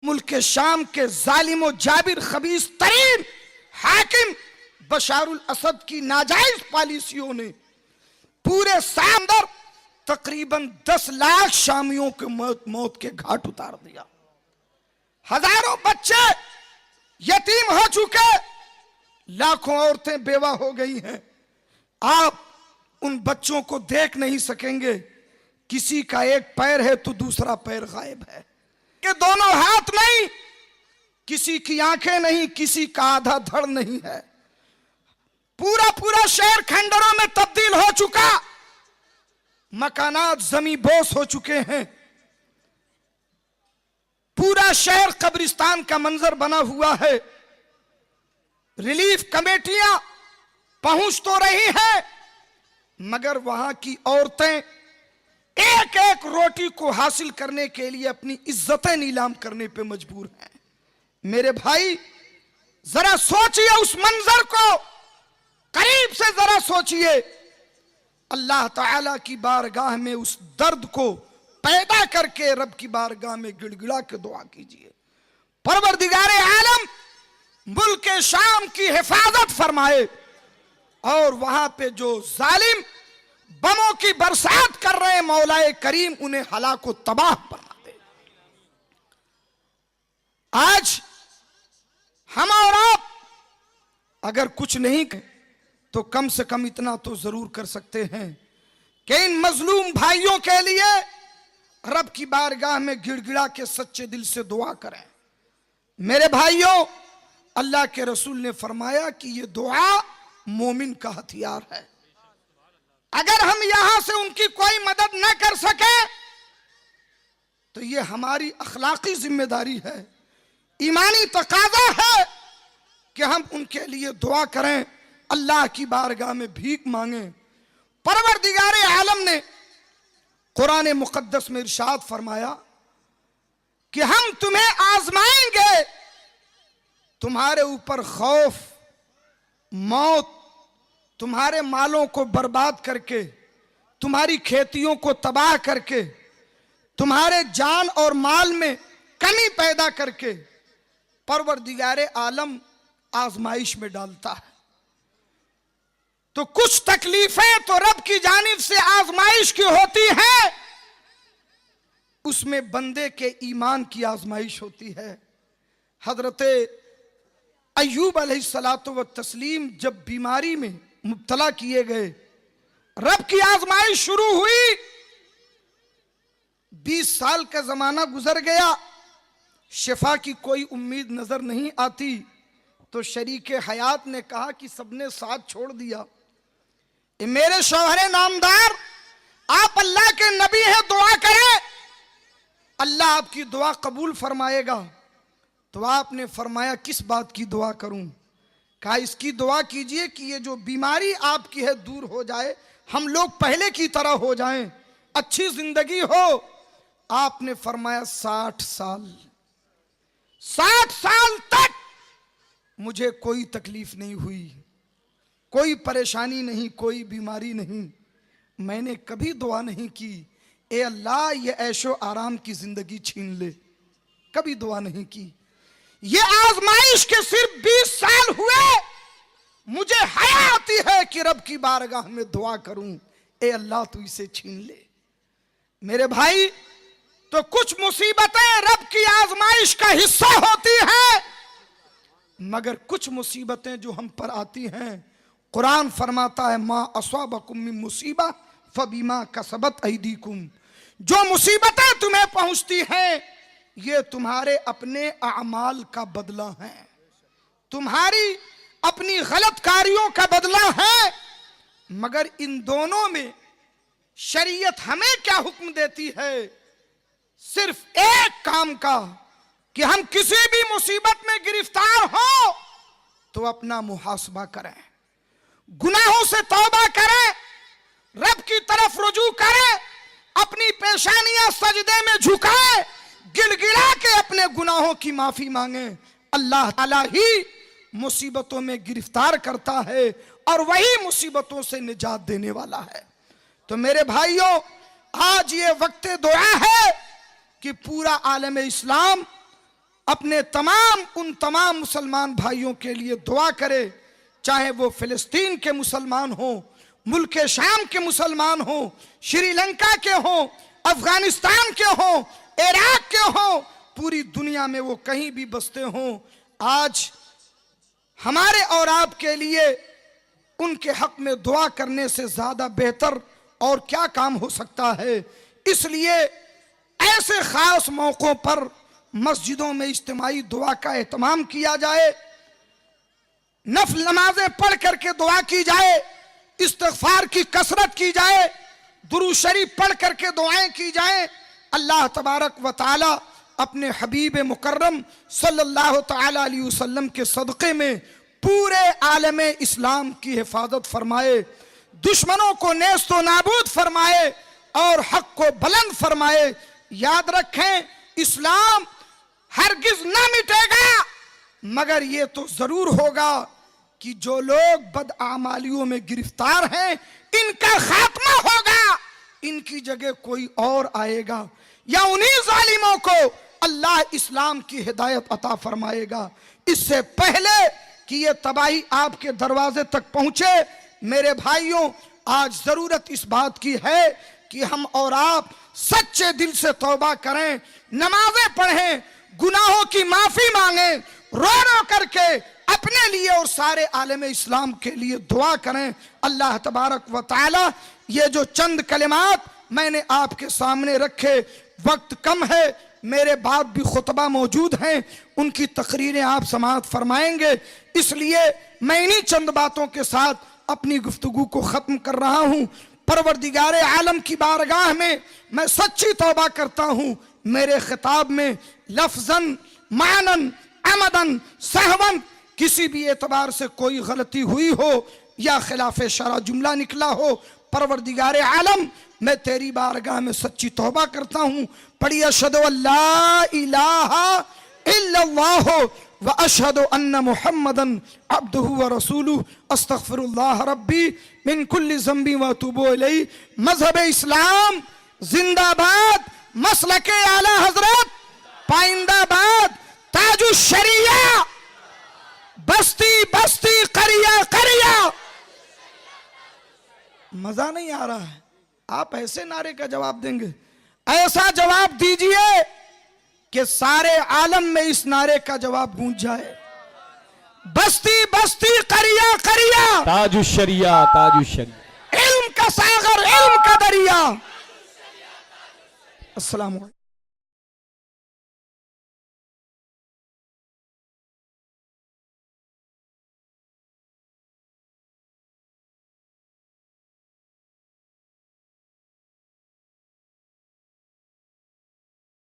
मुल्क शाम के जालिम जाबिर खबीस तरीन हाकिम बशारुल असद की नाजायज पॉलिसियों ने पूरे अंदर तकरीबन 10 लाख शामियों के मौत के घाट उतार दिया। हजारों बच्चे यतीम हो चुके, लाखों औरतें बेवा हो गई हैं। आप उन बच्चों को देख नहीं सकेंगे। किसी का एक पैर है तो दूसरा पैर गायब है, कि दोनों हाथ नहीं, किसी की आंखें नहीं, किसी का आधा धड़ नहीं है। पूरा पूरा शहर खंडरों में तब्दील हो चुका, मकानात जमी बोस हो चुके हैं। पूरा शहर कब्रिस्तान का मंजर बना हुआ है। रिलीफ कमेटियां पहुंच तो रही हैं, मगर वहां की औरतें एक एक रोटी को हासिल करने के लिए अपनी इज्जतें नीलाम करने पे मजबूर हैं। मेरे भाई, जरा सोचिए उस मंजर को, करीब से जरा सोचिए। अल्लाह ताला की बारगाह में उस दर्द को पैदा करके रब की बारगाह में गिड़गिड़ा के दुआ कीजिए, परवरदिगारे आलम मुल्क शाम की हिफाजत फरमाए और वहां पे जो जालिम बमों की बरसात कर रहे हैं, मौलाए करीम उन्हें हलाको तबाह बना दे। आज हम और आप अगर कुछ नहीं करें तो कम से कम इतना तो जरूर कर सकते हैं कि इन मजलूम भाइयों के लिए रब की बारगाह में गिड़गिड़ा के सच्चे दिल से दुआ करें। मेरे भाइयों, अल्लाह के रसूल ने फरमाया कि ये दुआ मोमिन का हथियार है। अगर हम यहां से उनकी कोई मदद न कर सके तो ये हमारी अखलाकी जिम्मेदारी है, ईमानी तकाजा है कि हम उनके लिए दुआ करें, अल्लाह की बारगाह में भीख मांगे। परवरदिगारे आलम ने कुरान मुकद्दस में इरशाद फरमाया कि हम तुम्हें आजमाएंगे, तुम्हारे ऊपर खौफ, मौत, तुम्हारे मालों को बर्बाद करके, तुम्हारी खेतियों को तबाह करके, तुम्हारे जान और माल में कमी पैदा करके परवरदिगारे आलम आजमाइश में डालता है। तो कुछ तकलीफें तो रब की जानिब से आजमाइश की होती है, उसमें बंदे के ईमान की आजमाइश होती है। हजरत अय्यूब अलैहिस्सलातु व तस्लीम जब बीमारी में मुब्तला किए गए, रब की आजमाइश शुरू हुई। 20 साल का जमाना गुजर गया, शिफा की कोई उम्मीद नजर नहीं आती। तो शरीके हयात ने कहा कि सबने साथ छोड़ दिया। मेरे शौहरे नामदार, आप अल्लाह के नबी हैं, दुआ करें, अल्लाह आपकी दुआ कबूल फरमाएगा। तो आपने फरमाया किस बात की दुआ करूं? कहा इसकी दुआ कीजिए कि ये जो बीमारी आपकी है दूर हो जाए, हम लोग पहले की तरह हो जाएं, अच्छी जिंदगी हो। आपने फरमाया 60 साल, 60 साल तक मुझे कोई तकलीफ नहीं हुई, कोई परेशानी नहीं, कोई बीमारी नहीं। मैंने कभी दुआ नहीं की ए अल्लाह ये ऐशो आराम की जिंदगी छीन ले, कभी दुआ नहीं की। ये आजमाइश के सिर्फ 20 साल हुए, मुझे हया आती है कि रब की बारगाह में दुआ करूं, ए अल्लाह तू इसे छीन ले। मेरे भाई, तो कुछ मुसीबतें रब की आजमाइश का हिस्सा होती हैं, मगर कुछ मुसीबतें जो हम पर आती हैं, कुरान फरमाता है मा अस्वाबकुम मिन मुसीबा फबिमा कसबत ऐदीकुम, जो मुसीबतें तुम्हें पहुंचती हैं ये तुम्हारे अपने अमाल का बदला है, तुम्हारी अपनी गलत कार्यों का बदला है। मगर इन दोनों में शरीयत हमें क्या हुक्म देती है? सिर्फ एक काम का, कि हम किसी भी मुसीबत में गिरफ्तार हो तो अपना मुहासबा करें, गुनाहों से तौबा करें, रब की तरफ रुजू करें, अपनी पेशानियां सजदे में झुकाए, गिड़गिड़ा के अपने गुनाहों की माफी मांगे। अल्लाह ताला ही मुसीबतों में गिरफ्तार करता है और वही मुसीबतों से निजात देने वाला है। तो मेरे भाइयों, आज ये वक्त दुआ है कि पूरा आलम इस्लाम अपने उन तमाम मुसलमान भाइयों के लिए दुआ करे, चाहे वो फिलिस्तीन के मुसलमान हो, मुल्क शाम के मुसलमान हो, श्रीलंका के हो, अफगानिस्तान के हो, इराक के हो, पूरी दुनिया में वो कहीं भी बसते हो। आज हमारे और आपके लिए उनके हक में दुआ करने से ज्यादा बेहतर और क्या काम हो सकता है। इसलिए ऐसे खास मौकों पर मस्जिदों में इज्तिमाई दुआ का एहतमाम किया जाए, नफल नमाजें पढ़ करके दुआ की जाए, इस्तिग़फ़ार की कसरत की जाए, दुरूद शरीफ पढ़ करके दुआएं की जाए। अल्लाह तबारक व तआला अपने हबीब मुकर्रम सल्लल्लाहु तआला अलैहि वसल्लम के सदक़े में पूरे आलम इस्लाम की हिफाजत फरमाए, दुश्मनों को नेस्त व नाबूद फरमाए और हक को बुलंद फरमाए। याद रखें, इस्लाम हरगिज ना मिटेगा, मगर ये तो जरूर होगा कि जो लोग बदआमालियों में गिरफ्तार हैं इनका खात्मा होगा, इनकी जगह कोई और आएगा, या उन्हीं जालिमों को अल्लाह इस्लाम की हिदायत अता फरमाएगा। इससे पहले कि ये तबाही आपके दरवाजे तक पहुंचे, मेरे भाइयों, आज जरूरत इस बात की है कि हम और आप सच्चे दिल से तौबा करें, नमाजें पढ़ें, गुनाहों की माफी मांगें, रो रो करके अपने लिए और सारे आलम इस्लाम के लिए दुआ करें। अल्लाह तबारक व तआला ये जो चंद कलिमात मैंने आपके सामने रखे, वक्त कम है, मेरे बाद भी खुतबा मौजूद हैं, उनकी तकरीरें आप समाअत फरमाएंगे, इसलिए मैं इन्हीं चंद बातों के साथ अपनी गुफ्तगू को ख़त्म कर रहा हूँ। परवरदिगारे आलम की बारगाह में मैं सच्ची तौबा करता हूँ, मेरे खिताब में लफ्ज़न, मानन, अमदन, सहवन किसी भी एतबार से कोई गलती हुई हो या खिलाफ शरा जुमला निकला हो, परवरदिगारे आलम मैं तेरी बारगाह में सच्ची तौबा करता हूँ। पढ़िए अशहदु अल्ला इलाहा इल्लल्लाह व अशहदु अन्न मुहम्मदन अब्दुहु व रसूलुहु अस्तगफिरुल्लाह रब्बी मिन कुल्ली ज़ंबी व अतूबु इलैहि। मज़हब इस्लाम जिंदाबाद, मसलके आला हजरत पाइंदाबाद, ताजु शरिया, बस्ती बस्ती, करिया करिया। मजा नहीं आ रहा है? आप ऐसे नारे का जवाब देंगे, ऐसा जवाब दीजिए कि सारे आलम में इस नारे का जवाब गूंज जाए। बस्ती बस्ती, करिया करिया, ताजु शरिया, ताजु शरिया, इल्म का सागर, इल्म का दरिया। अस्सलाम वालेकुम।